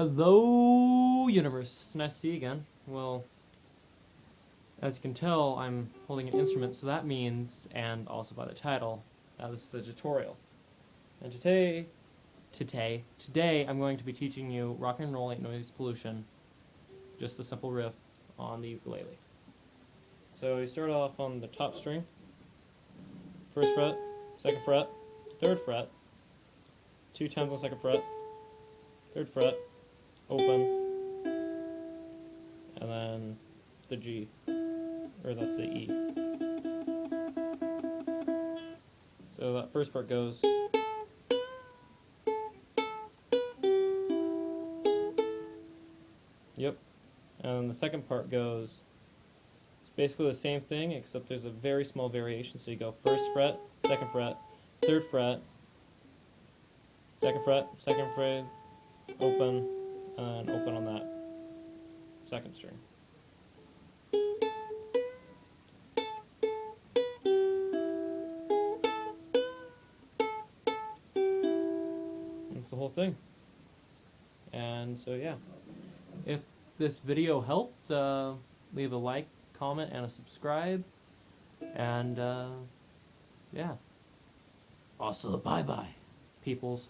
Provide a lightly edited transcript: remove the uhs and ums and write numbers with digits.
Hello, universe. It's nice to see you again. Well, as you can tell, I'm holding an instrument, so that means, and also by the title, this is a tutorial. And today, I'm going to be teaching you Rock and Roll Ain't Noise Pollution, just a simple riff on the ukulele. So you start off on the top string, first fret, second fret, third fret, 2 times on the second fret, third fret, open, and then the G, or that's the E. So that first part goes. Yep. And then the second part goes. It's basically the same thing, except there's a very small variation. So you go first fret, second fret, third fret, second fret, open, and open on that second string. That's the whole thing. And so yeah, if this video helped, leave a like, comment, and a subscribe. And yeah. Also, bye-bye, peoples.